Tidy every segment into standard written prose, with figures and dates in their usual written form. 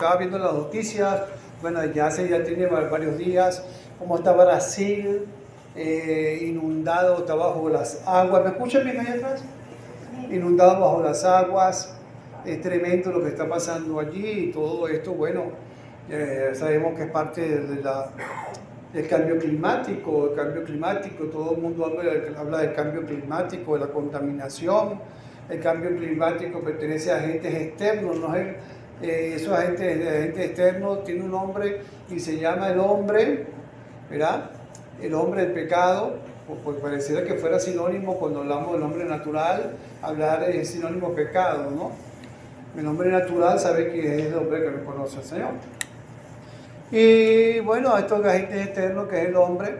estaba viendo las noticias, bueno, ya tiene varios días, cómo está Brasil inundado, está bajo las aguas. ¿Me escuchan bien ahí atrás? Inundado bajo las aguas. Es tremendo lo que está pasando allí y todo esto, bueno, sabemos que es parte del cambio climático, todo el mundo habla del cambio climático, de la contaminación. El cambio climático pertenece a agentes externos, ¿no? Esos agentes externos tienen un nombre y se llama el hombre, ¿verdad? El hombre del pecado, pues pareciera que fuera sinónimo cuando hablamos del hombre natural, hablar es sinónimo de pecado, ¿no? El hombre natural sabe que es el hombre que no conoce al Señor. Y bueno, estos agentes externos que es el hombre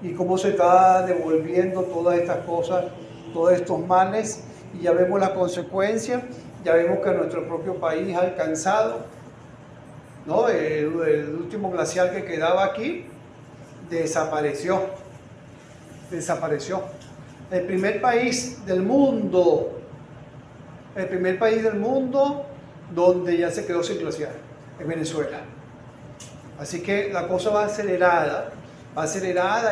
y cómo se está devolviendo todas estas cosas, todos estos males, y ya vemos las consecuencias, ya vemos que nuestro propio país ha alcanzado, ¿no? El último glaciar que quedaba aquí desapareció. El primer país del mundo donde ya se quedó sin glaciar, es Venezuela. Así que la cosa va acelerada,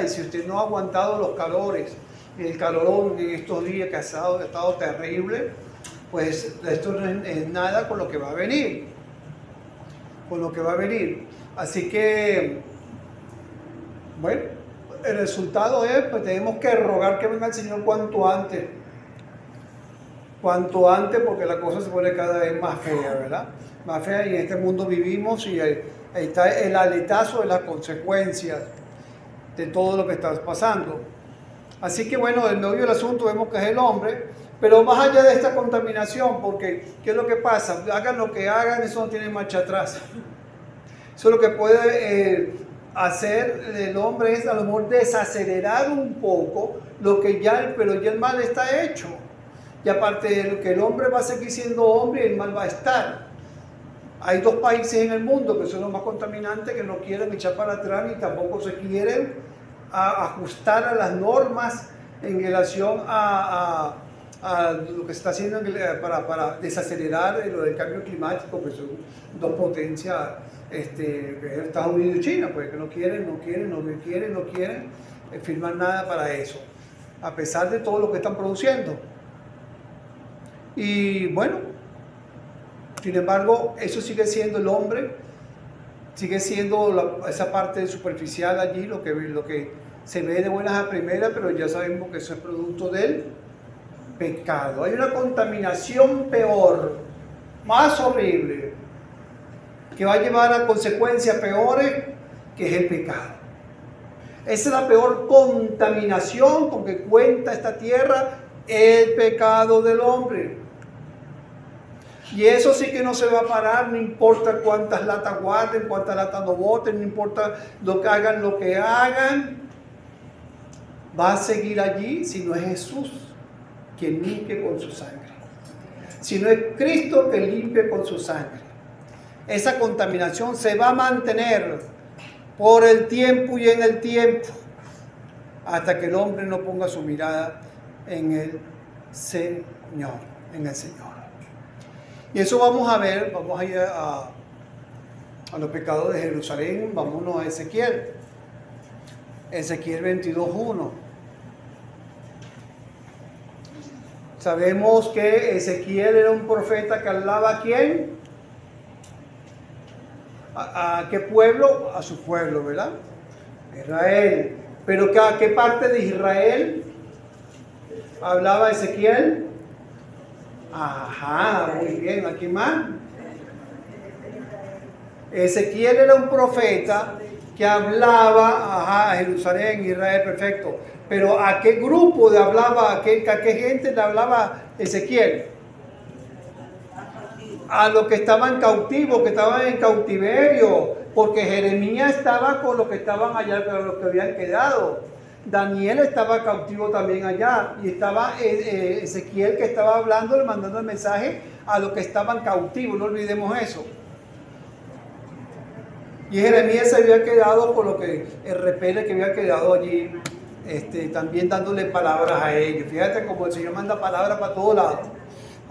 y si usted no ha aguantado los calores, el calorón en estos días que ha estado terrible, pues esto no es nada con lo que va a venir. Así que, bueno, el resultado es, pues tenemos que rogar que venga el Señor cuanto antes, porque la cosa se pone cada vez más fea, ¿verdad? Más fea, y en este mundo vivimos y ahí está el aletazo de las consecuencias de todo lo que está pasando. Así que bueno, en medio del asunto vemos que es el hombre, pero más allá de esta contaminación, porque ¿qué es lo que pasa? Hagan lo que hagan, eso no tiene marcha atrás. Eso es lo que puede hacer el hombre, es a lo mejor desacelerar un poco pero ya el mal está hecho. Y aparte de lo que el hombre va a seguir siendo hombre, el mal va a estar. Hay dos países en el mundo que son los más contaminantes, que no quieren echar para atrás ni tampoco se quieren ajustar a las normas en relación a lo que se está haciendo para desacelerar lo del cambio climático, que son dos potencias, Estados Unidos y China, pues que no quieren firmar nada para eso, a pesar de todo lo que están produciendo. Y bueno, sin embargo, eso sigue siendo el hombre, sigue siendo esa parte superficial allí, lo que se ve de buenas a primeras, pero ya sabemos que eso es producto del pecado. Hay una contaminación peor, más horrible, que va a llevar a consecuencias peores, que es el pecado. Esa es la peor contaminación con que cuenta esta tierra, el pecado del hombre. Y eso sí que no se va a parar, no importa cuántas latas guarden, cuántas latas no boten, no importa lo que hagan, va a seguir allí si no es Jesús quien limpie con su sangre. Si no es Cristo que limpie con su sangre. Esa contaminación se va a mantener por el tiempo y en el tiempo, hasta que el hombre no ponga su mirada en el Señor, Y eso vamos a ver, vamos a ir a los pecados de Jerusalén, vámonos a Ezequiel 22:1. Sabemos que Ezequiel era un profeta que hablaba ¿a quién? ¿A qué pueblo? A su pueblo, ¿verdad? Israel. Pero ¿a qué parte de Israel hablaba Ezequiel? Ajá, muy bien, ¿aquí más? Ezequiel era un profeta que hablaba a Jerusalén, Israel, perfecto. Pero ¿a qué grupo a qué gente le hablaba Ezequiel? A los que estaban cautivos, que estaban en cautiverio, porque Jeremías estaba con los que estaban allá, con los que habían quedado. Daniel estaba cautivo también allá, y estaba Ezequiel que estaba hablando, le mandando el mensaje a los que estaban cautivos, no olvidemos eso. Y Jeremías se había quedado con lo que el repele que había quedado allí, también dándole palabras a ellos. Fíjate cómo el Señor manda palabras para todos lados.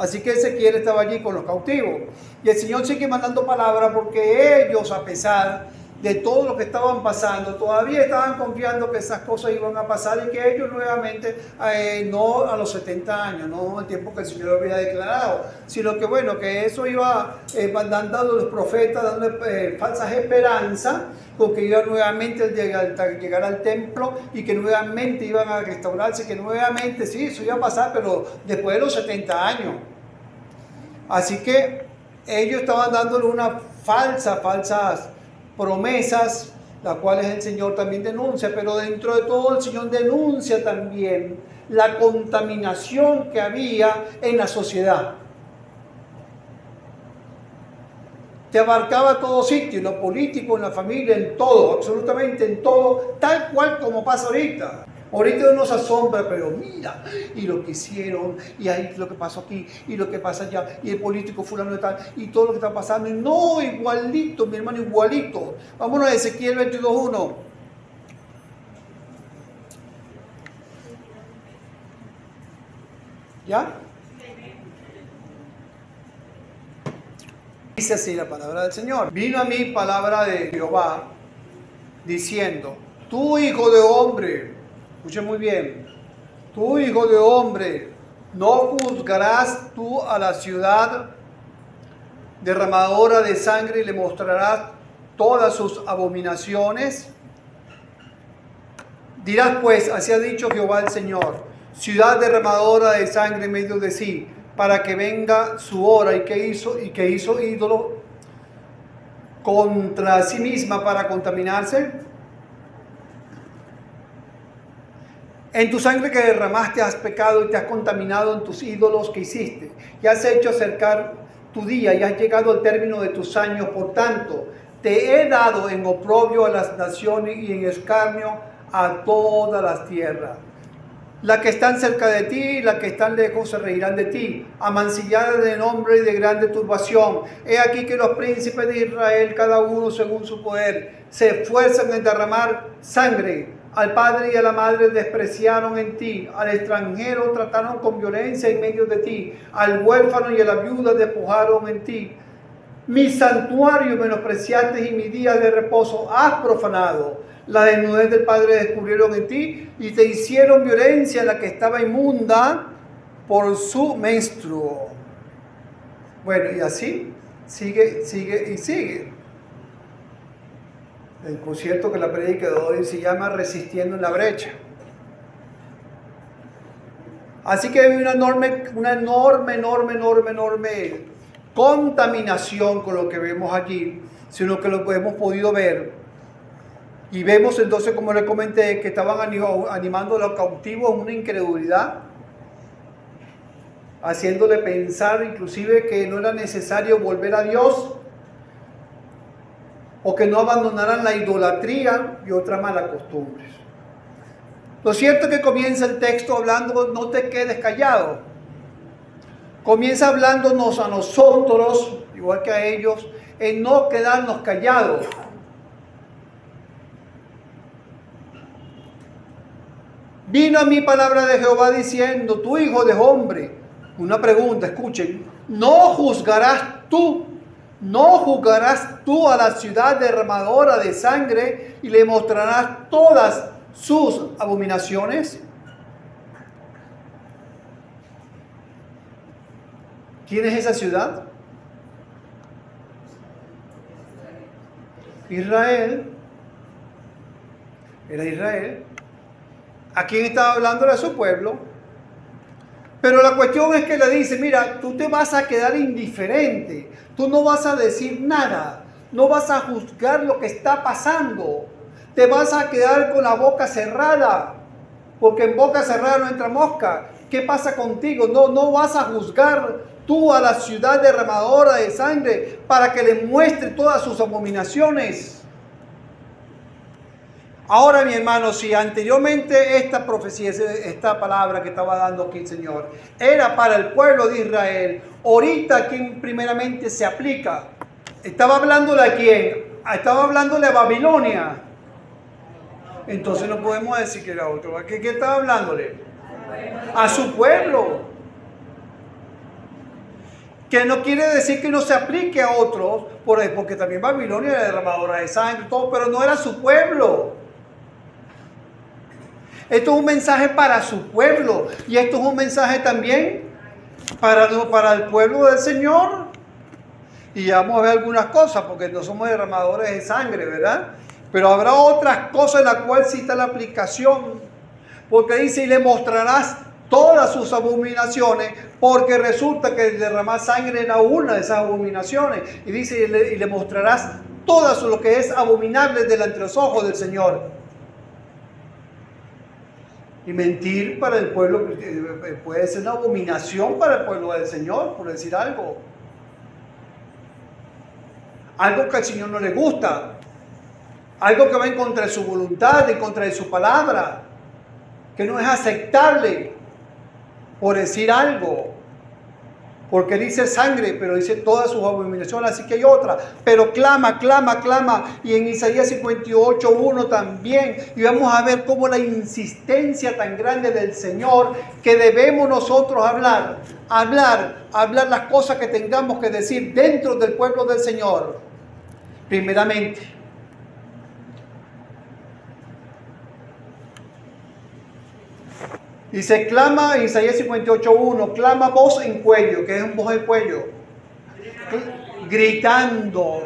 Así que Ezequiel estaba allí con los cautivos. Y el Señor sigue mandando palabras porque ellos, a pesar de todo lo que estaban pasando, todavía estaban confiando que esas cosas iban a pasar y que ellos nuevamente, no a los 70 años, no el tiempo que el Señor había declarado, sino que bueno, que eso iba dando los profetas, dando falsas esperanzas, porque iba nuevamente a llegar al templo y que nuevamente iban a restaurarse, que nuevamente, sí, eso iba a pasar, pero después de los 70 años. Así que ellos estaban dándole unas falsas promesas, las cuales el Señor también denuncia, pero dentro de todo el Señor denuncia también la contaminación que había en la sociedad. Te abarcaba todo sitio, en lo político, en la familia, en todo, absolutamente en todo, tal cual como pasa ahorita. Ahorita uno se asombra, pero mira, y lo que hicieron, y ahí lo que pasó aquí, y lo que pasa allá, y el político fulano de tal, y todo lo que está pasando, y no, igualito, mi hermano, igualito. Vámonos a Ezequiel 22:1. ¿Ya? Dice así la palabra del Señor. Vino a mí palabra de Jehová, diciendo, tú hijo de hombre, escuche muy bien, tú hijo de hombre, ¿no juzgarás tú a la ciudad derramadora de sangre y le mostrarás todas sus abominaciones? Dirás pues, así ha dicho Jehová el Señor, ciudad derramadora de sangre en medio de sí, para que venga su hora. ¿Y que hizo ídolo contra sí misma para contaminarse? En tu sangre que derramaste has pecado y te has contaminado en tus ídolos que hiciste, y has hecho acercar tu día y has llegado al término de tus años. Por tanto, te he dado en oprobio a las naciones y en escarnio a todas las tierras. Las que están cerca de ti y las que están lejos se reirán de ti, amancilladas de nombre y de grande turbación. He aquí que los príncipes de Israel, cada uno según su poder, se esfuerzan en derramar sangre. Al padre y a la madre despreciaron en ti, al extranjero trataron con violencia en medio de ti, al huérfano y a la viuda despojaron en ti. Mi santuario menospreciaste y mi día de reposo has profanado. La desnudez del Padre descubrieron en ti y te hicieron violencia, la que estaba inmunda por su menstruo. Bueno, y así sigue y sigue. El concierto que la predica de hoy se llama Resistiendo en la brecha. Así que hay una enorme contaminación con lo que vemos allí, sino que lo que hemos podido ver. Y vemos entonces, como les comenté, que estaban animando a los cautivos a una incredulidad, haciéndole pensar inclusive que no era necesario volver a Dios, o que no abandonaran la idolatría y otras malas costumbres. Lo cierto es que comienza el texto hablando, no te quedes callado. Comienza hablándonos a nosotros, igual que a ellos, en no quedarnos callados. Vino a mí palabra de Jehová diciendo, tú hijo de hombre, una pregunta, escuchen, ¿no juzgarás tú a la ciudad derramadora de sangre y le mostrarás todas sus abominaciones? ¿Quién es esa ciudad? Israel. Era Israel. ¿A quién estaba hablando? A su pueblo. Pero la cuestión es que le dice, mira, tú te vas a quedar indiferente, tú no vas a decir nada, no vas a juzgar lo que está pasando, te vas a quedar con la boca cerrada, porque en boca cerrada no entra mosca. ¿Qué pasa contigo? No vas a juzgar tú a la ciudad derramadora de sangre para que le muestre todas sus abominaciones. Ahora, mi hermano, si anteriormente esta profecía, esta palabra que estaba dando aquí el Señor, era para el pueblo de Israel, ahorita ¿quién primeramente se aplica? ¿Estaba hablándole a quién? Estaba hablándole a Babilonia. Entonces no podemos decir que era otro. ¿A qué estaba hablándole? A su pueblo. Que no quiere decir que no se aplique a otros, porque también Babilonia era derramadora de sangre, todo, pero no era su pueblo. Esto es un mensaje para su pueblo. Y esto es un mensaje también para el pueblo del Señor. Y ya vamos a ver algunas cosas, porque no somos derramadores de sangre, ¿verdad? Pero habrá otras cosas en las cuales sí está la aplicación. Porque dice, y le mostrarás todas sus abominaciones, porque resulta que derramar sangre era una de esas abominaciones. Y dice, y le mostrarás todo lo que es abominable delante de los ojos del Señor. Y mentir para el pueblo puede ser una abominación para el pueblo del Señor, por decir algo. Algo que al Señor no le gusta. Algo que va en contra de su voluntad, en contra de su palabra. Que no es aceptable, por decir algo. Porque dice sangre, pero dice todas sus abominaciones, así que hay otra. Pero clama, clama, clama. Y en Isaías 58:1 también. Y vamos a ver cómo la insistencia tan grande del Señor, que debemos nosotros hablar las cosas que tengamos que decir dentro del pueblo del Señor. Primeramente, dice, clama, Isaías 58:1, clama voz en cuello, que es un voz en cuello. Gritando,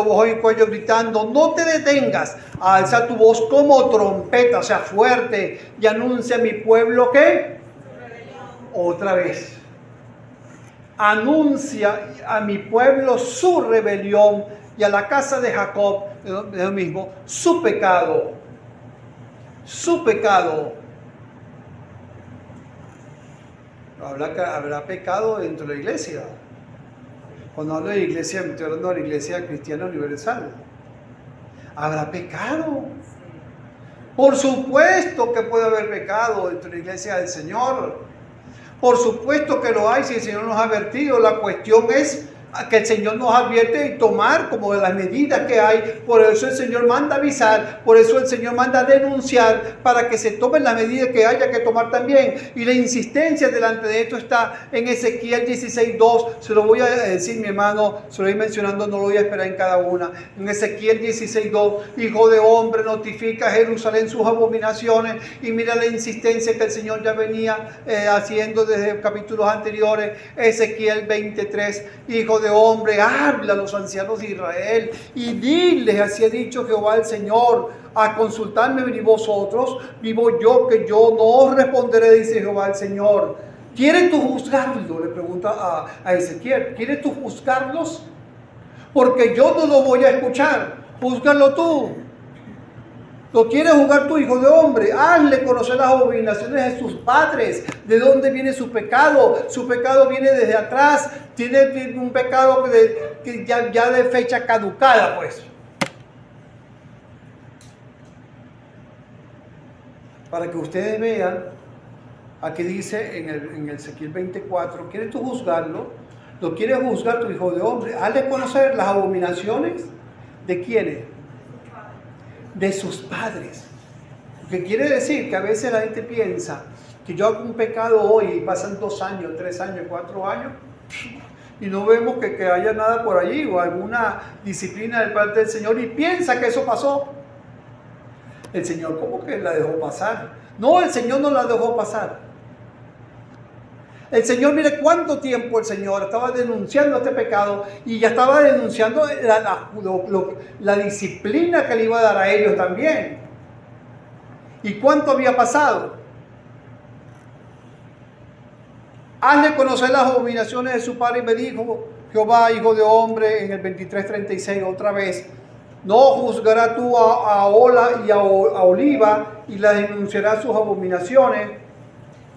voz en cuello, gritando, no te detengas, alza tu voz como trompeta, o sea, fuerte, y anuncia a mi pueblo que, otra vez, anuncia a mi pueblo su rebelión y a la casa de Jacob, es lo mismo, su pecado. Habrá pecado dentro de la iglesia. Cuando hablo de iglesia, estoy hablando de la iglesia cristiana universal. ¿Habrá pecado? Por supuesto que puede haber pecado dentro de la iglesia del Señor. Por supuesto que lo hay si el Señor nos ha advertido. La cuestión es que el Señor nos advierte y tomar como de las medidas que hay. Por eso el Señor manda avisar, por eso el Señor manda denunciar, para que se tomen las medidas que haya que tomar también. Y la insistencia delante de esto está en Ezequiel 16:2. Se lo voy a decir, mi hermano, se lo voy mencionando, no lo voy a esperar en cada una. En Ezequiel 16:2, hijo de hombre, notifica a Jerusalén sus abominaciones. Y mira la insistencia que el Señor ya venía haciendo desde capítulos anteriores. Ezequiel 20:3, hijo de hombre, habla a los ancianos de Israel y diles, así ha dicho Jehová el Señor, a consultarme venid vosotros, vivo yo que yo no os responderé, dice Jehová el Señor. ¿Quieres tú juzgarlo? Le pregunta a Ezequiel. ¿Quieres tú juzgarlos? Porque yo no lo voy a escuchar. Júzgalo tú. ¿Lo quieres juzgar tu hijo de hombre? Hazle conocer las abominaciones de sus padres. ¿De dónde viene su pecado? Su pecado viene desde atrás. Tiene un pecado que ya de fecha caducada, pues. Para que ustedes vean, aquí dice en el Ezequiel 24, ¿quieres tú juzgarlo? ¿Lo quieres juzgar tu hijo de hombre? Hazle conocer las abominaciones de quiénes. De sus padres. Que quiere decir que a veces la gente piensa que yo hago un pecado hoy y pasan 2 años, 3 años, 4 años y no vemos que haya nada por allí o alguna disciplina de parte del Señor y piensa que eso pasó. El Señor como que la dejó pasar. No, el Señor no la dejó pasar. El Señor, mire cuánto tiempo el Señor estaba denunciando este pecado y ya estaba denunciando la disciplina que le iba a dar a ellos también. ¿Y cuánto había pasado? Hazle conocer las abominaciones de su padre, y me dijo Jehová, hijo de hombre, en el 23:36 otra vez, no juzgarás tú a Ola y a Oliva y las denunciarás sus abominaciones.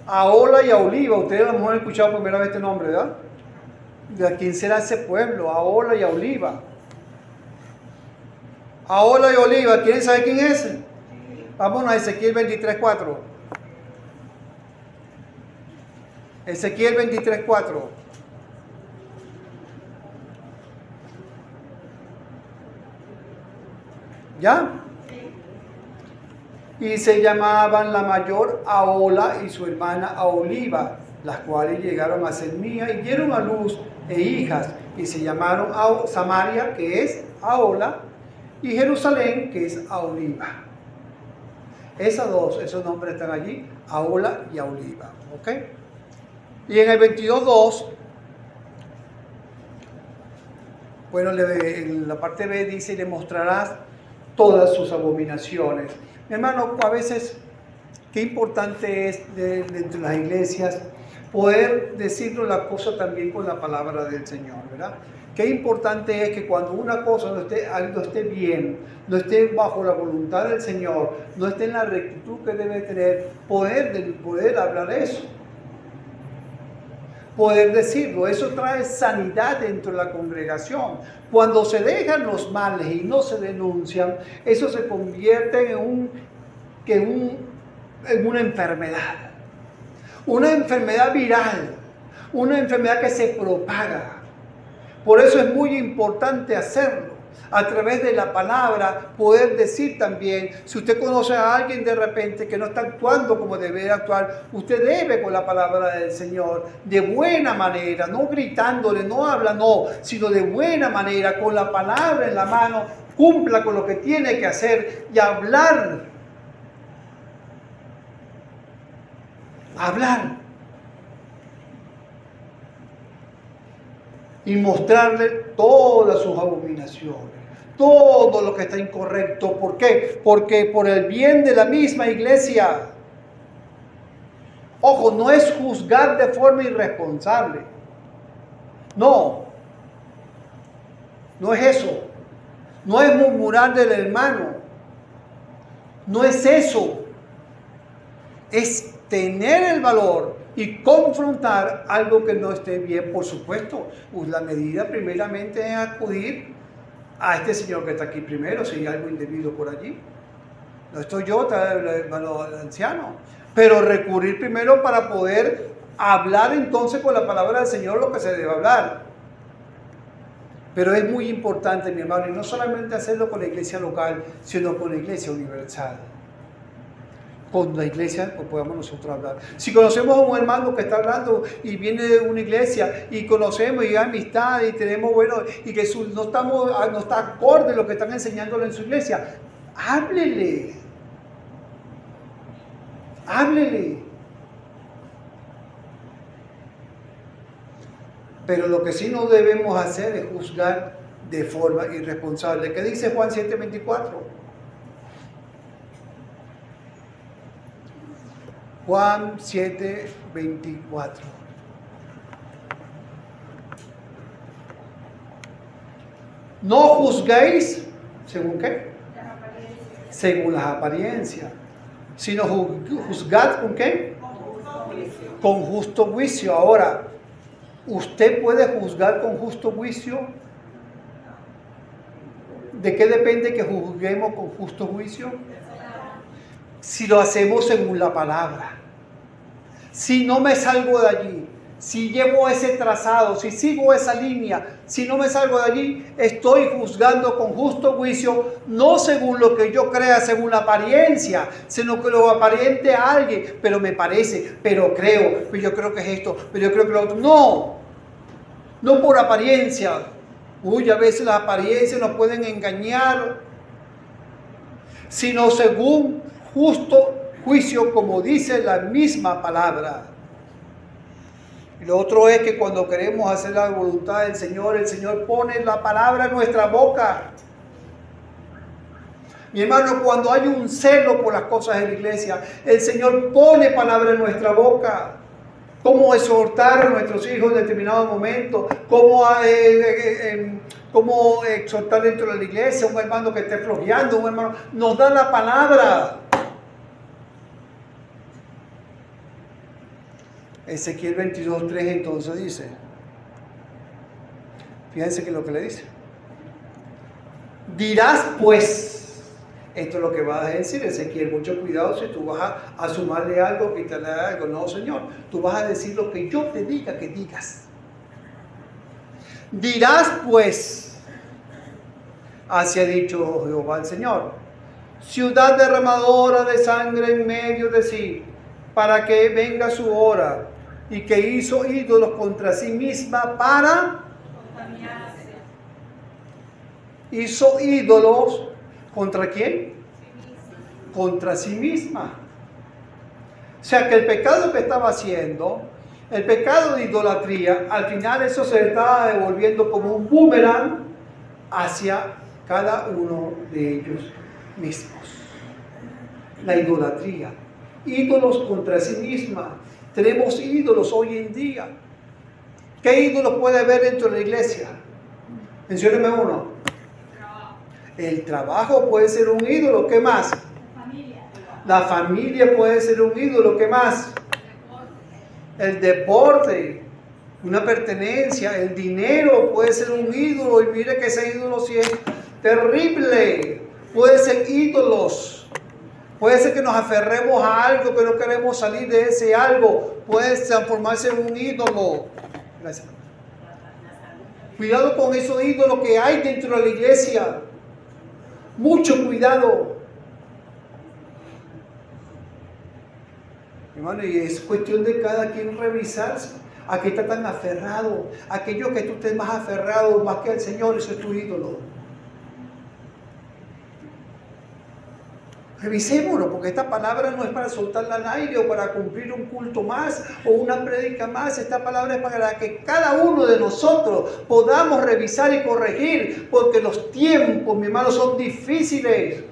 A Ola y a Oliva, ustedes a lo mejor han escuchado por primera vez este nombre, ¿verdad? ¿De quién será ese pueblo? A Ola y a Oliva. A Ola y Oliva, ¿quieren saber quién es? Vámonos a Ezequiel 23:4. Ezequiel 23:4. ¿Ya? Y se llamaban la mayor Ahola y su hermana Aholiba. las cuales llegaron a ser mías y dieron a luz hijas, y se llamaron Samaria, que es Ahola, y Jerusalén, que es Aholiba. Esos nombres están allí, Ahola y Aholiba. ¿Ok? Y en el 22:2, bueno, en la parte B dice, y le mostrarás todas sus abominaciones. Mi hermano, a veces, qué importante es dentro de las iglesias poder decirnos la cosa también con la palabra del Señor, ¿verdad? Qué importante es que cuando una cosa no esté bien, no esté bajo la voluntad del Señor, no esté en la rectitud que debe tener, poder hablar eso. Poder decirlo, eso trae sanidad dentro de la congregación. Cuando se dejan los males y no se denuncian, eso se convierte en una enfermedad viral, una enfermedad que se propaga. Por eso es muy importante hacerlo. A través de la palabra, poder decir también, si usted conoce a alguien de repente que no está actuando como debería actuar, usted debe con la palabra del Señor, de buena manera, no gritándole, no hablando, sino de buena manera, con la palabra en la mano, cumpla con lo que tiene que hacer y hablar. Y mostrarle todas sus abominaciones, todo lo que está incorrecto. ¿Por qué? Porque por el bien de la misma iglesia. Ojo, no es juzgar de forma irresponsable. No es eso. No es murmurar del hermano. No es eso. Es tener el valor y confrontar algo que no esté bien, por supuesto. Pues la medida primeramente es acudir a este señor que está aquí primero, si hay algo indebido por allí. No estoy yo, está el hermano anciano. Pero recurrir primero para poder hablar entonces con la palabra del Señor lo que se debe hablar. Pero es muy importante, mi hermano, y no solamente hacerlo con la iglesia local, sino con la iglesia universal. Con la iglesia, pues podamos nosotros hablar. Si conocemos a un hermano que está hablando y viene de una iglesia y conocemos y hay amistad y tenemos, bueno, y que no está acorde a lo que están enseñándole en su iglesia, háblele. Pero lo que sí no debemos hacer es juzgar de forma irresponsable. ¿Qué dice Juan 7:24? Juan 7:24. No juzguéis, ¿según qué? Según las apariencias. Sino juzgad ¿con qué? Con justo juicio. Ahora, ¿usted puede juzgar con justo juicio? ¿De qué depende que juzguemos con justo juicio? Si lo hacemos según la palabra. Si no me salgo de allí, si llevo ese trazado, si sigo esa línea, si no me salgo de allí, estoy juzgando con justo juicio, no según lo que yo crea, según la apariencia, sino que lo aparente a alguien, pero me parece, pero creo, pero yo creo que es esto, pero yo creo que lo otro. No por apariencia. A veces las apariencias nos pueden engañar, sino según justo juicio, como dice la misma palabra. Y lo otro es que cuando queremos hacer la voluntad del Señor, el Señor pone la palabra en nuestra boca. Mi hermano, cuando hay un celo por las cosas de la iglesia, el Señor pone palabra en nuestra boca. Cómo exhortar a nuestros hijos en determinado momento, cómo exhortar dentro de la iglesia, un hermano que esté flojeando, un hermano, nos da la palabra. Ezequiel 22:3 entonces dice, fíjense que lo que le dice, dirás pues, esto es lo que va a decir Ezequiel, mucho cuidado si tú vas a sumarle algo, quitarle algo. No, Señor, tú vas a decir lo que yo te diga que digas. Dirás pues, así ha dicho Jehová el Señor, ciudad derramadora de sangre en medio de sí, para que venga su hora y que hizo ídolos contra sí misma para contaminarse. Hizo ídolos ¿contra quién? Contra sí misma. O sea que el pecado que estaba haciendo, el pecado de idolatría, al final eso se le estaba devolviendo como un boomerang hacia cada uno de ellos mismos. La idolatría. Ídolos contra sí misma. Tenemos ídolos hoy en día. ¿Qué ídolos puede haber dentro de la iglesia? Mencióneme uno. El trabajo puede ser un ídolo. ¿Qué más? La familia puede ser un ídolo. ¿Qué más? El deporte, una pertenencia. El dinero puede ser un ídolo. Y mire que ese ídolo sí es terrible. Puede ser ídolos. Puede ser que nos aferremos a algo que no queremos salir de ese algo. Puede transformarse en un ídolo. Gracias. Cuidado con esos ídolos que hay dentro de la iglesia. Mucho cuidado. Hermano, y es cuestión de cada quien revisarse. ¿A qué está tan aferrado? Aquello que tú estés más aferrado más que al Señor, eso es tu ídolo. Revisémoslo, porque esta palabra no es para soltarla al aire o para cumplir un culto más o una prédica más. Esta palabra es para que cada uno de nosotros podamos revisar y corregir, porque los tiempos, mi hermano, son difíciles.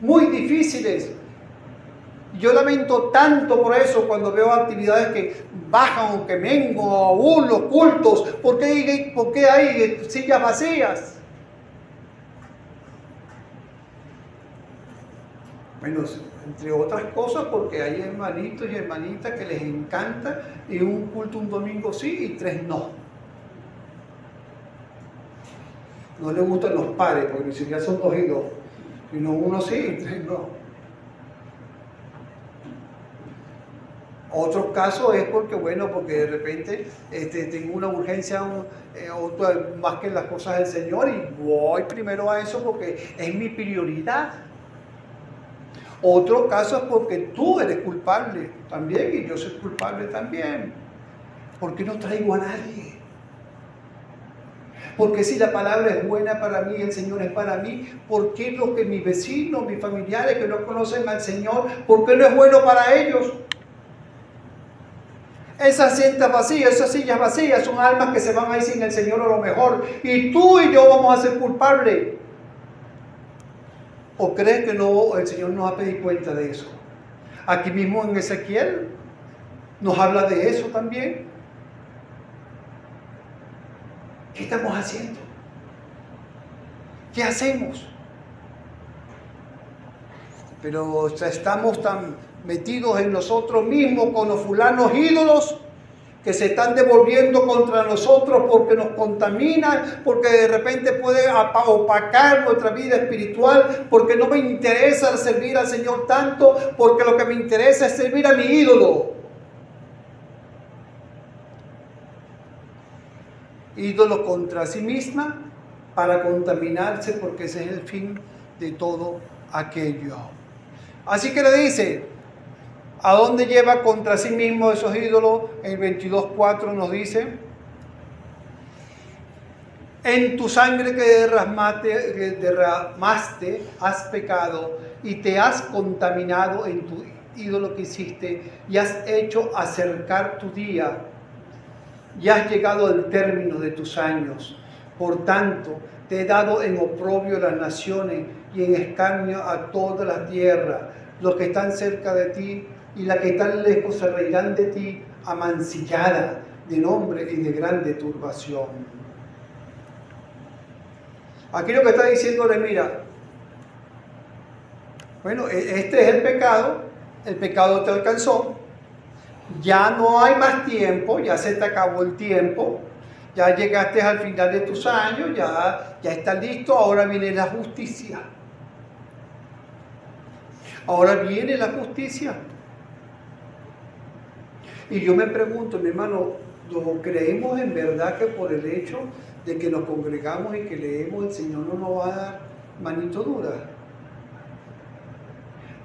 Muy difíciles. Yo lamento tanto por eso cuando veo actividades que bajan o que menguan, o aún los cultos. ¿Por qué hay sillas vacías? Bueno, entre otras cosas porque hay hermanitos y hermanitas que les encanta y un culto un domingo sí y 3 no. No les gustan los pares porque ni siquiera son 2 y 2, sino 1 sí y 3 no. Otro caso es porque, bueno, porque de repente tengo una urgencia más que las cosas del Señor y voy primero a eso porque es mi prioridad. Otro caso es porque tú eres culpable también y yo soy culpable también. ¿Por qué no traigo a nadie? Porque si la palabra es buena para mí, el Señor es para mí, ¿por qué los que mis vecinos, mis familiares que no conocen al Señor, por qué no es bueno para ellos? Esas sillas vacías son almas que se van a ir sin el Señor a lo mejor. Y tú y yo vamos a ser culpables. ¿O crees que no, el Señor nos va a pedir cuenta de eso? Aquí mismo en Ezequiel nos habla de eso también. ¿Qué estamos haciendo? ¿Qué hacemos? Pero estamos tan metidos en nosotros mismos con los fulanos ídolos que se están devolviendo contra nosotros porque nos contaminan, porque de repente puede opacar nuestra vida espiritual, porque no me interesa servir al Señor tanto, porque lo que me interesa es servir a mi ídolo. Ídolo contra sí misma para contaminarse, porque ese es el fin de todo aquello. Así que le dice, ¿a dónde lleva contra sí mismo esos ídolos? En el 22:4 nos dice, en tu sangre que derramaste has pecado y te has contaminado en tu ídolo que hiciste y has hecho acercar tu día y has llegado al término de tus años. Por tanto, te he dado en oprobio las naciones y en escarnio a toda la tierra. Los que están cerca de ti y las que están lejos se reirán de ti, amancillada de nombre y de grande turbación. Aquí lo que está diciéndole, mira, bueno, este es el pecado te alcanzó, ya no hay más tiempo, ya se te acabó el tiempo, ya llegaste al final de tus años, ya está listo, ahora viene la justicia. Ahora viene la justicia. Y yo me pregunto, mi hermano, ¿lo creemos en verdad que por el hecho de que nos congregamos y que leemos, el Señor no nos va a dar manito dura?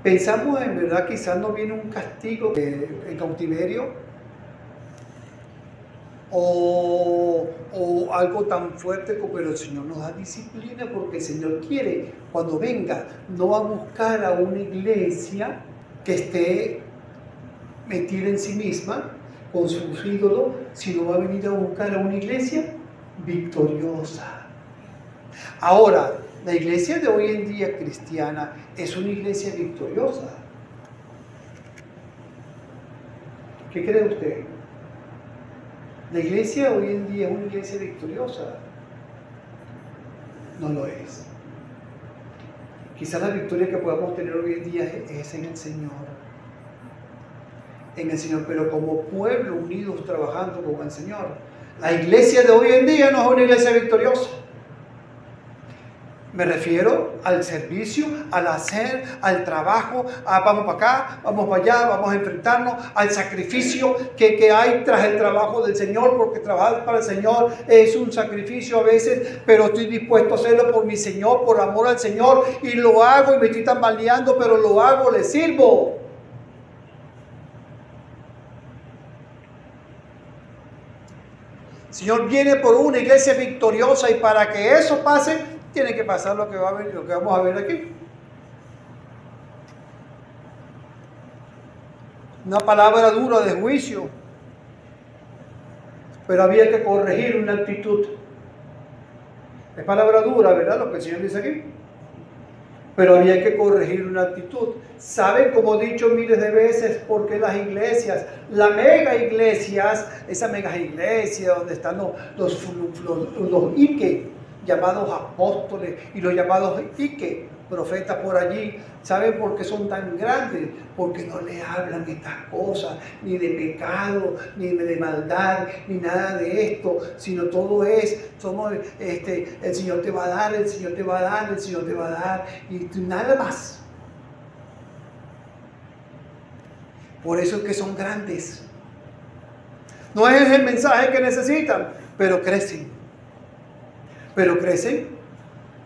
Pensamos en verdad quizás no viene un castigo en cautiverio o algo tan fuerte como, pero el Señor nos da disciplina porque el Señor quiere cuando venga, no va a buscar a una iglesia que esté metida en sí misma con sus ídolos, sino va a venir a buscar a una iglesia victoriosa. Ahora, la iglesia de hoy en día cristiana es una iglesia victoriosa. ¿Qué cree usted? La iglesia hoy en día es una iglesia victoriosa. No lo es. Quizás la victoria que podamos tener hoy en día es en el Señor. En el Señor, pero como pueblo unidos trabajando con el Señor. La iglesia de hoy en día no es una iglesia victoriosa. Me refiero al servicio, al hacer, al trabajo, vamos para acá, vamos para allá, vamos a enfrentarnos, al sacrificio que hay tras el trabajo del Señor, porque trabajar para el Señor es un sacrificio a veces, pero estoy dispuesto a hacerlo por mi Señor, por amor al Señor, y lo hago y me estoy tambaleando, pero lo hago, le sirvo. El Señor viene por una iglesia victoriosa y para que eso pase, tiene que pasar lo que vamos a ver aquí. Una palabra dura de juicio. Pero había que corregir una actitud. Es palabra dura, ¿verdad? Lo que el Señor dice aquí. Pero había que corregir una actitud. ¿Saben, como he dicho miles de veces, por qué las iglesias, las mega iglesias, esa mega iglesia donde están los Ike, llamados apóstoles, y los llamados Ike, profetas por allí, ¿saben por qué son tan grandes? Porque no le hablan estas cosas, ni de pecado, ni de maldad, ni nada de esto, sino todo es, el Señor te va a dar, el Señor te va a dar, el Señor te va a dar, y nada más. Por eso es que son grandes. No es el mensaje que necesitan, pero crecen. Pero crecen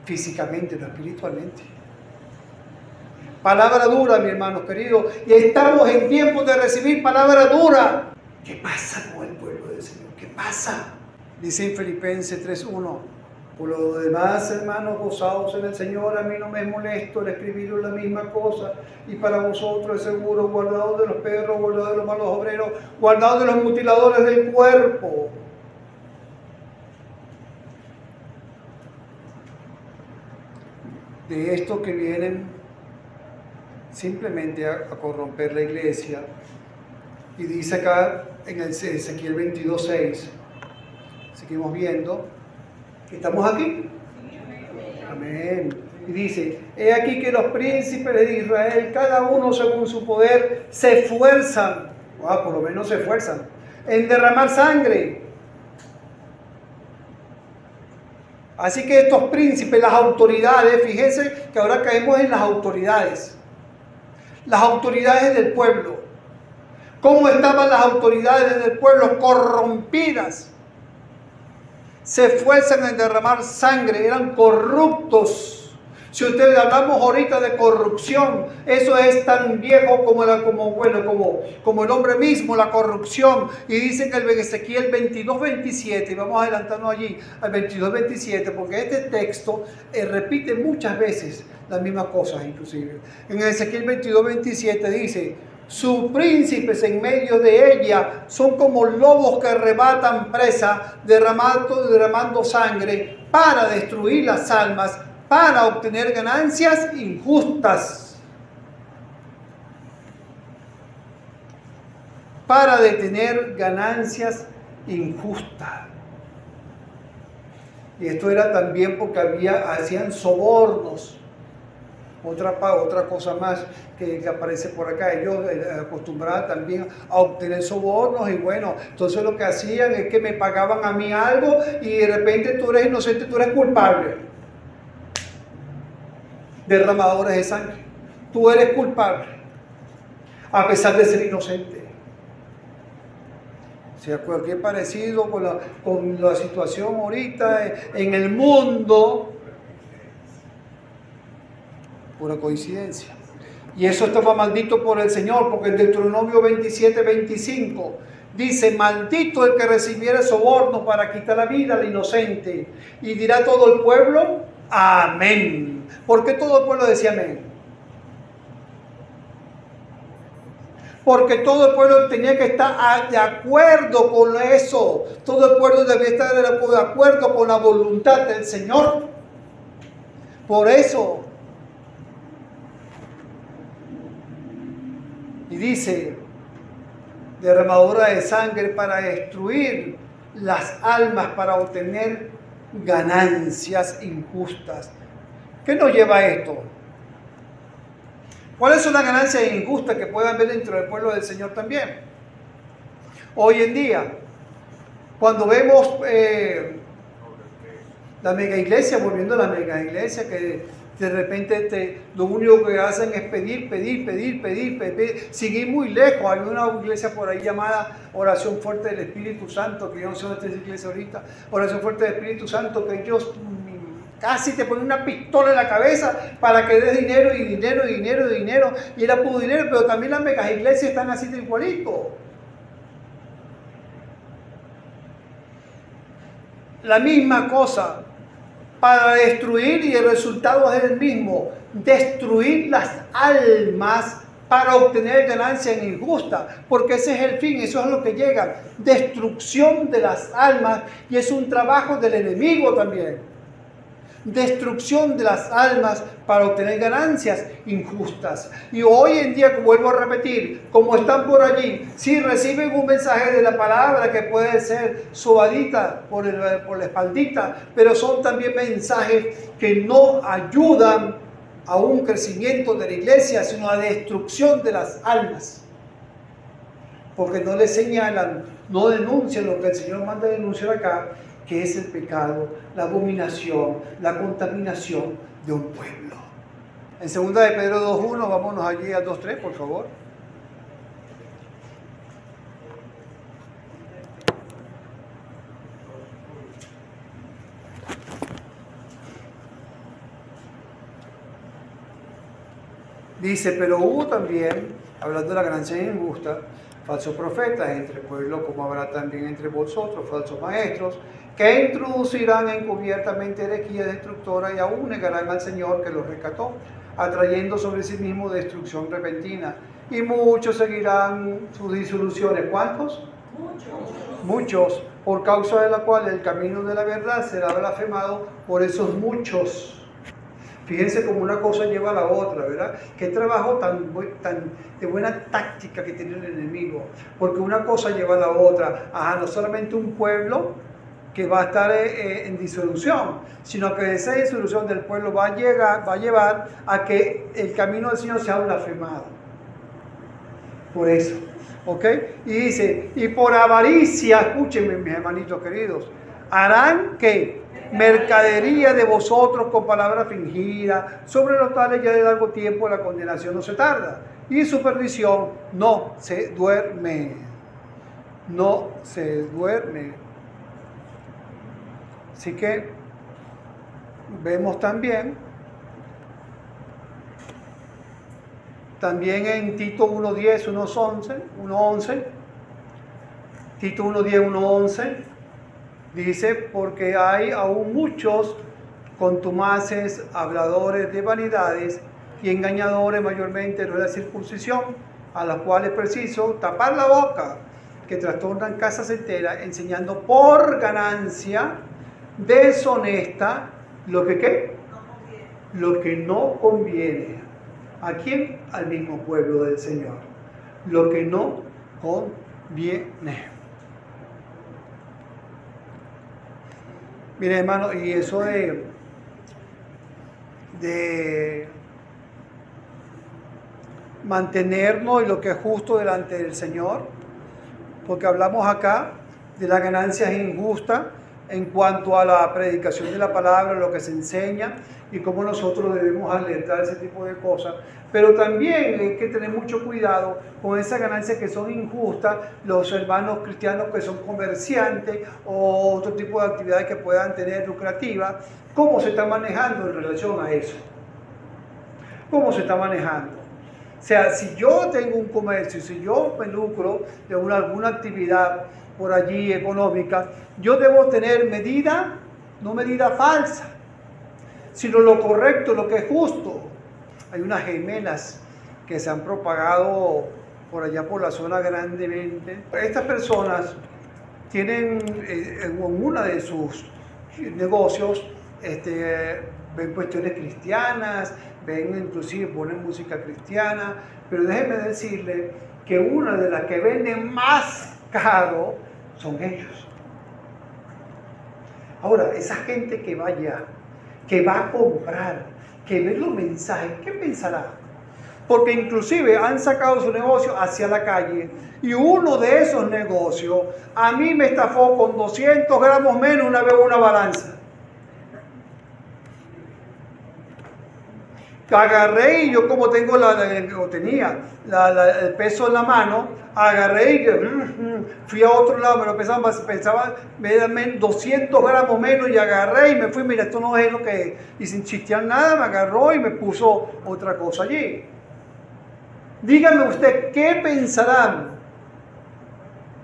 físicamente, no espiritualmente. Palabra dura, mi hermano querido, y estamos en tiempo de recibir palabra dura. ¿Qué pasa con el pueblo del Señor? ¿Qué pasa? Dice en Filipenses 3:1: por lo demás, hermanos, gozaos en el Señor. A mí no me es molesto el escribiros la misma cosa, y para vosotros es seguro. Guardaos de los perros, guardaos de los malos obreros, guardaos de los mutiladores del cuerpo. De estos que vienen simplemente a corromper la iglesia. Y dice acá en el Ezequiel 22:6, seguimos viendo, ¿estamos aquí? Amén. Y dice: he aquí que los príncipes de Israel, cada uno según su poder, se esfuerzan, por lo menos se esfuerzan, en derramar sangre. Así que estos príncipes, las autoridades, fíjense que ahora caemos en las autoridades del pueblo. ¿Cómo estaban las autoridades del pueblo? Corrompidas. Se esfuerzan en derramar sangre, eran corruptos. Si ustedes hablamos ahorita de corrupción, eso es tan viejo como el hombre mismo, la corrupción. Y dicen que el Ezequiel 22:27, y vamos adelantando allí al 22:27, porque este texto repite muchas veces las mismas cosas inclusive. En Ezequiel 22:27 dice: sus príncipes en medio de ella son como lobos que arrebatan presa, derramando sangre para destruir las almas, para obtener ganancias injustas. Para detener ganancias injustas. Y esto era también porque hacían sobornos. Otra cosa más que aparece por acá, ellos acostumbraban también a obtener sobornos, y bueno, entonces lo que hacían es que me pagaban a mí algo y de repente tú eres inocente, tú eres culpable. Derramadores de sangre, tú eres culpable a pesar de ser inocente. O sea, cualquier parecido con la situación ahorita en el mundo, pura coincidencia. Y eso estaba maldito por el Señor, porque en Deuteronomio 27:25 dice: maldito el que recibiere soborno para quitar la vida al inocente. Y dirá todo el pueblo: amén. ¿Por qué todo el pueblo decía amén? Porque todo el pueblo tenía que estar de acuerdo con eso. Todo el pueblo debía estar de acuerdo con la voluntad del Señor. Por eso. Y dice: derramadura de sangre para destruir las almas, para obtener ganancias injustas. ¿Qué nos lleva a esto? ¿Cuáles son las ganancias injustas que puedan ver dentro del pueblo del Señor también? Hoy en día, cuando vemos la mega iglesia, volviendo a la mega iglesia, que de repente lo único que hacen es pedir, seguir muy lejos. Hay una iglesia por ahí llamada Oración Fuerte del Espíritu Santo, que yo no sé dónde está esa iglesia ahorita, Oración Fuerte del Espíritu Santo, que ellos casi te ponen una pistola en la cabeza para que des dinero, y era puro dinero, pero también las megas iglesias están así de igualito. La misma cosa, para destruir, y el resultado es el mismo: destruir las almas para obtener ganancias injustas, porque ese es el fin, eso es lo que llega, destrucción de las almas, y es un trabajo del enemigo también. Destrucción de las almas para obtener ganancias injustas. Y hoy en día, vuelvo a repetir, como están por allí, sí reciben un mensaje de la palabra que puede ser sobadita por la espaldita, pero son también mensajes que no ayudan a un crecimiento de la iglesia, sino a destrucción de las almas. Porque no le señalan, no denuncian lo que el Señor manda a denunciar acá, que es el pecado, la abominación, la contaminación de un pueblo. En 2 de Pedro 2:1, vámonos allí a 2:3, por favor. Dice: pero hubo también, hablando de la ganancia injusta, falsos profetas entre el pueblo, como habrá también entre vosotros falsos maestros, que introducirán encubiertamente herejía destructora y aún negarán al Señor que los rescató, atrayendo sobre sí mismo destrucción repentina. Y muchos seguirán sus disoluciones. ¿Cuántos? Muchos, por causa de la cual el camino de la verdad será blasfemado por esos muchos. Fíjense cómo una cosa lleva a la otra, ¿verdad? Qué trabajo tan de buena táctica que tiene el enemigo. Porque una cosa lleva a la otra. No solamente un pueblo que va a estar en disolución, sino que esa disolución del pueblo va a llevar a que el camino del Señor sea blasfemado. Por eso, ¿ok? Y dice: y por avaricia, escúchenme mis hermanitos queridos, harán que mercadería de vosotros con palabras fingidas, sobre los tales ya de largo tiempo la condenación no se tarda, y su perdición no se duerme. No se duerme. Así que vemos también en Tito 1:10, 1:11, Tito 1:10, 1:11, dice: porque hay aún muchos contumaces, habladores de vanidades y engañadores, mayormente de la circuncisión, a los cuales es preciso tapar la boca, que trastornan casas enteras, enseñando por ganancia deshonesta lo que ¿qué? Lo que no conviene. ¿A quién? Al mismo pueblo del Señor. Lo que no conviene. Mire, hermano, y eso de mantenernos en lo que es justo delante del Señor, porque hablamos acá de las ganancias injustas en cuanto a la predicación de la palabra, lo que se enseña y cómo nosotros debemos alertar ese tipo de cosas. Pero también hay que tener mucho cuidado con esas ganancias que son injustas, los hermanos cristianos que son comerciantes o otro tipo de actividades que puedan tener lucrativas. ¿Cómo se está manejando en relación a eso? ¿Cómo se está manejando? O sea, si yo tengo un comercio, si yo me lucro de alguna actividad por allí económica, yo debo tener medida, no medida falsa, sino lo correcto, lo que es justo. Hay unas gemelas que se han propagado por allá por la zona grandemente. Estas personas tienen en una de sus negocios, ven cuestiones cristianas, ven inclusive ponen música cristiana, pero déjenme decirle que una de las que venden más caro son ellos. Ahora, esa gente que vaya, que va a comprar, que ve los mensajes, ¿qué pensará? Porque inclusive han sacado su negocio hacia la calle y uno de esos negocios a mí me estafó con 200 gramos menos una vez una balanza. Agarré y yo como tengo tenía el peso en la mano, agarré y fui a otro lado, me lo pensaba, me daban 200 gramos menos y agarré y me fui, mira, esto no es lo que es. Y sin chistear nada, me agarró y me puso otra cosa allí. Dígame usted, ¿qué pensarán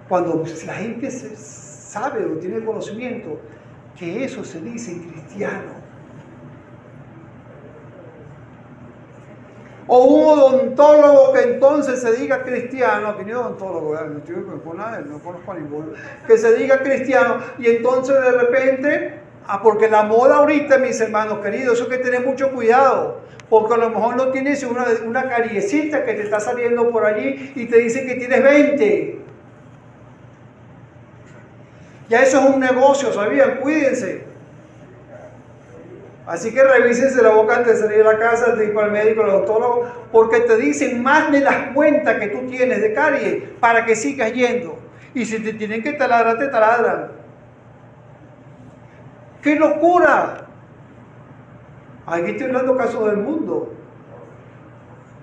cuando la gente sabe o tiene conocimiento que eso se dice cristiano? O un odontólogo que entonces se diga cristiano, que ni odontólogo, no conozco a ninguno, que se diga cristiano y entonces de repente, porque la moda ahorita, mis hermanos queridos, eso hay que tener mucho cuidado, porque a lo mejor no tienes una cariecita que te está saliendo por allí y te dicen que tienes 20. Ya eso es un negocio, ¿sabían? Cuídense. Así que revísense la boca antes de salir de la casa, antes de ir para el médico, al odontólogo, porque te dicen más de las cuentas que tú tienes de caries para que sigas yendo. Y si te tienen que taladrar, te taladran. ¡Qué locura! Aquí estoy hablando casos del mundo.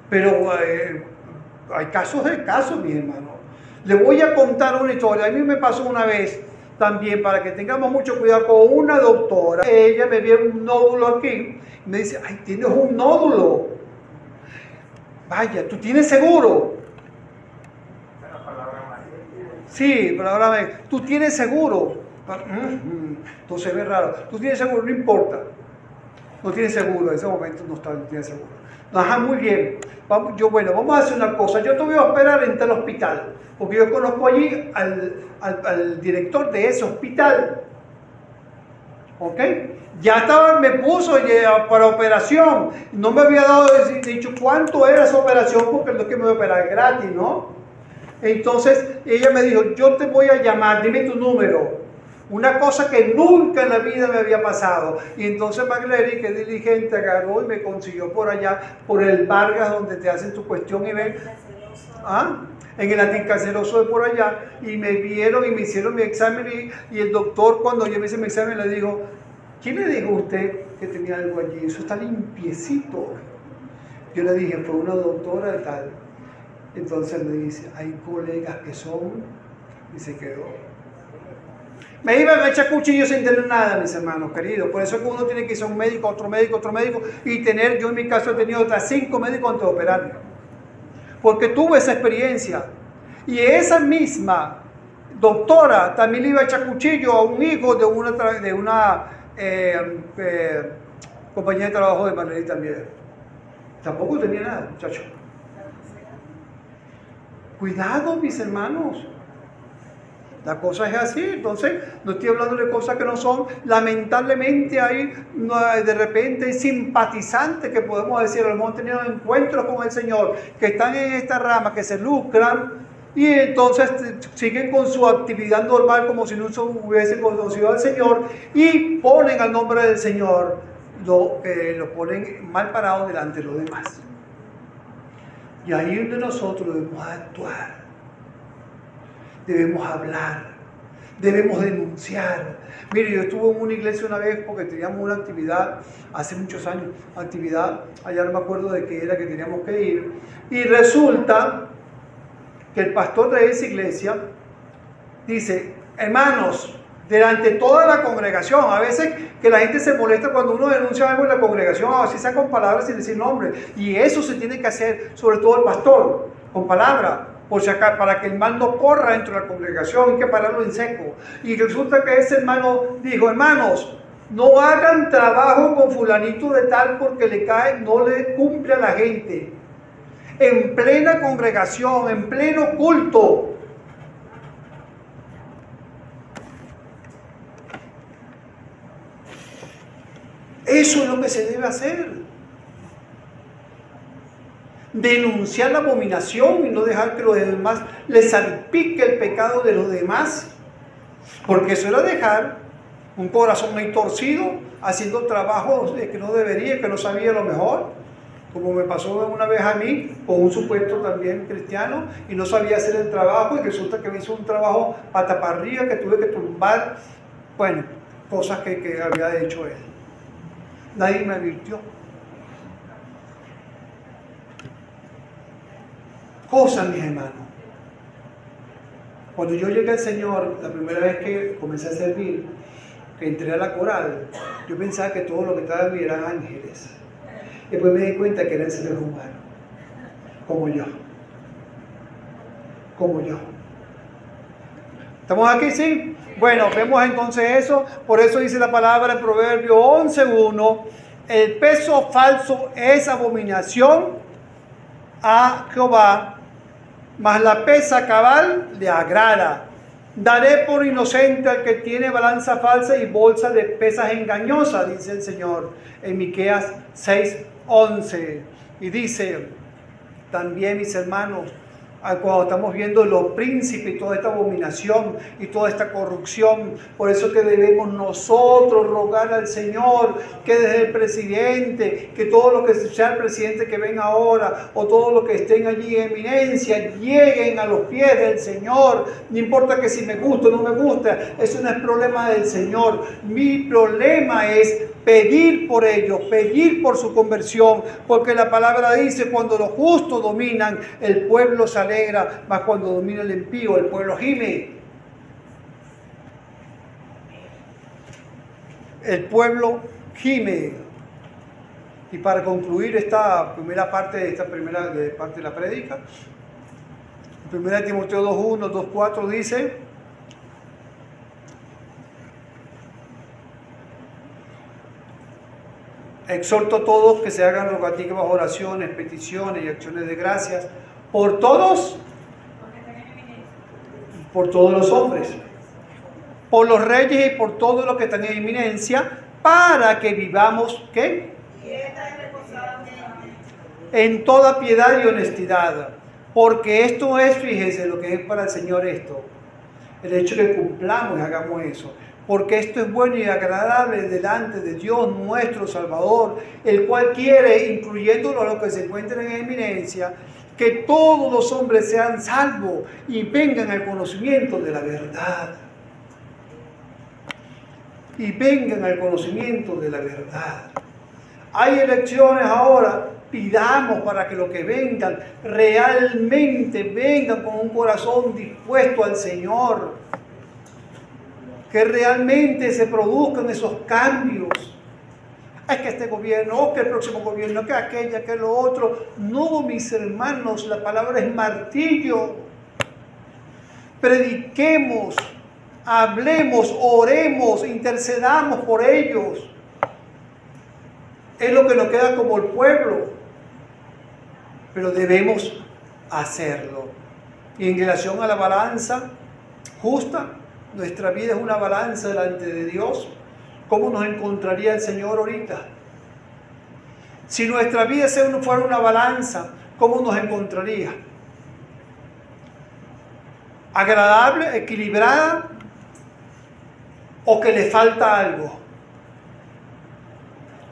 Pero hay casos de casos, mi hermano. Le voy a contar una historia. A mí me pasó una vez también, para que tengamos mucho cuidado, con una doctora. Ella me vio un nódulo aquí y me dice, ay, tienes un nódulo. Vaya, ¿tú tienes seguro? Sí, palabra, ¿tú tienes seguro? Entonces se ve raro. ¿Tú tienes seguro? No importa. No tienes seguro, en ese momento no tiene seguro. Ajá, muy bien. Vamos a hacer una cosa. Yo te voy a esperar en tal hospital, porque yo conozco allí al director de ese hospital. ¿Ok? Ya estaba, me puso para operación. No me había dicho cuánto era esa operación, porque no es que me voy a operar gratis, ¿no? Entonces ella me dijo, yo te voy a llamar, dime tu número. Una cosa que nunca en la vida me había pasado. Y entonces Magleri, que es diligente, agarró y me consiguió por allá, por el Vargas, donde te hacen tu cuestión y ven. En el anticanceroso de por allá. Y me vieron y me hicieron mi examen. Y el doctor, cuando yo me hice mi examen, le dijo, ¿quién le dijo a usted que tenía algo allí? Eso está limpiecito. Yo le dije, fue una doctora de tal. Entonces me dice, hay colegas que son, y se quedó. Me iban a echar cuchillos sin tener nada, mis hermanos queridos. Por eso es que uno tiene que ir a un médico, otro médico, y tener, yo en mi caso he tenido otras 5 médicos antes de operarme. Porque tuve esa experiencia. Y esa misma doctora también le iba a echar cuchillo a un hijo de una compañía de trabajo de Madrid también. Tampoco tenía nada, muchacho. Cuidado, mis hermanos. La cosa es así, entonces no estoy hablando de cosas que no son. Lamentablemente hay de repente simpatizantes que podemos decir, hemos tenido encuentros con el Señor, que están en esta rama, que se lucran y entonces siguen con su actividad normal como si no hubiesen conocido al Señor y ponen al nombre del Señor, lo ponen mal parado delante de los demás. Y ahí es donde nosotros debemos actuar. Debemos hablar, debemos denunciar. Mire, yo estuve en una iglesia una vez porque teníamos una actividad, hace muchos años, allá no me acuerdo de qué era que teníamos que ir, y resulta que el pastor de esa iglesia dice, hermanos, delante de toda la congregación. A veces que la gente se molesta cuando uno denuncia algo en la congregación, así sea con palabras sin decir nombre. Y eso se tiene que hacer, sobre todo el pastor, con palabras, por si acá, para que el mal no corra dentro de la congregación, hay que pararlo en seco. Y resulta que ese hermano dijo: hermanos, no hagan trabajo con fulanito de tal porque le cae, no le cumple a la gente. En plena congregación, en pleno culto. Eso es lo que se debe hacer. Denunciar la abominación y no dejar que los demás les salpique el pecado de los demás. Porque eso era dejar un corazón ahí torcido, haciendo trabajos que no debería, que no sabía lo mejor. Como me pasó una vez a mí, con un supuesto también cristiano, y no sabía hacer el trabajo, y resulta que me hizo un trabajo pata para arriba, que tuve que tumbar, bueno, cosas que había hecho él. Nadie me advirtió. Cosas, mis hermanos. Cuando yo llegué al Señor, la primera vez que comencé a servir, que entré a la coral, yo pensaba que todo lo que estaba en mí eran ángeles. Después me di cuenta que eran seres humanos, como yo. Como yo. ¿Estamos aquí? ¿Sí? Bueno, vemos entonces eso. Por eso dice la palabra en Proverbio 11:1: el peso falso es abominación a Jehová, mas la pesa cabal le agrada. Daré por inocente al que tiene balanza falsa y bolsa de pesas engañosas, dice el Señor en Miqueas 6:11. Y dice también, mis hermanos, cuando estamos viendo los príncipes y toda esta abominación y toda esta corrupción, por eso que debemos nosotros rogar al Señor que desde el presidente, que todo lo que sea el presidente que venga ahora o todos los que estén allí en eminencia lleguen a los pies del Señor. No importa que si me gusta o no me gusta, eso no es problema del Señor. Mi problema es pedir por ellos, pedir por su conversión, porque la palabra dice: cuando los justos dominan, el pueblo se alegra, mas cuando domina el impío, el pueblo gime. El pueblo gime. Y para concluir esta primera parte de la prédica, 1 Timoteo 2:1, 2:4 dice: exhorto a todos que se hagan rogativas, oraciones, peticiones y acciones de gracias por todos, por todos los hombres, por los reyes y por todos los que están en eminencia, para que vivamos, ¿qué? En toda piedad y honestidad. Porque esto es, fíjense lo que es para el Señor esto, el hecho de que cumplamos y hagamos eso. Porque esto es bueno y agradable delante de Dios nuestro Salvador, el cual quiere, incluyéndonos a los que se encuentran en eminencia, que todos los hombres sean salvos y vengan al conocimiento de la verdad. Y vengan al conocimiento de la verdad. Hay elecciones ahora, pidamos para que los que vengan realmente vengan con un corazón dispuesto al Señor. Que realmente se produzcan esos cambios. Es que este gobierno, o que el próximo gobierno, que aquella, que lo otro. No, mis hermanos, la palabra es martillo. Prediquemos, hablemos, oremos, intercedamos por ellos. Es lo que nos queda como el pueblo. Pero debemos hacerlo. Y en relación a la balanza justa, nuestra vida es una balanza delante de Dios. ¿Cómo nos encontraría el Señor ahorita? Si nuestra vida fuera una balanza, ¿cómo nos encontraría? ¿Agradable, equilibrada o que le falta algo?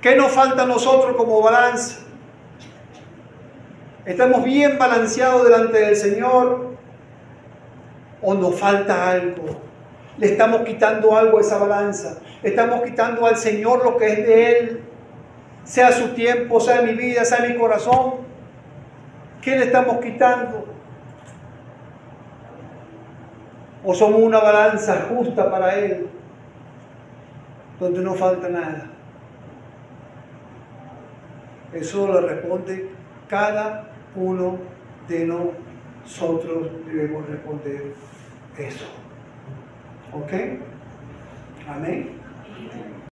¿Qué nos falta a nosotros como balanza? ¿Estamos bien balanceados delante del Señor o nos falta algo? Le estamos quitando algo a esa balanza. Estamos quitando al Señor lo que es de Él. Sea su tiempo, sea mi vida, sea mi corazón. ¿Qué le estamos quitando? ¿O somos una balanza justa para Él? donde no falta nada. Eso lo responde cada uno de nosotros, debemos responder eso. ¿Ok? Amén.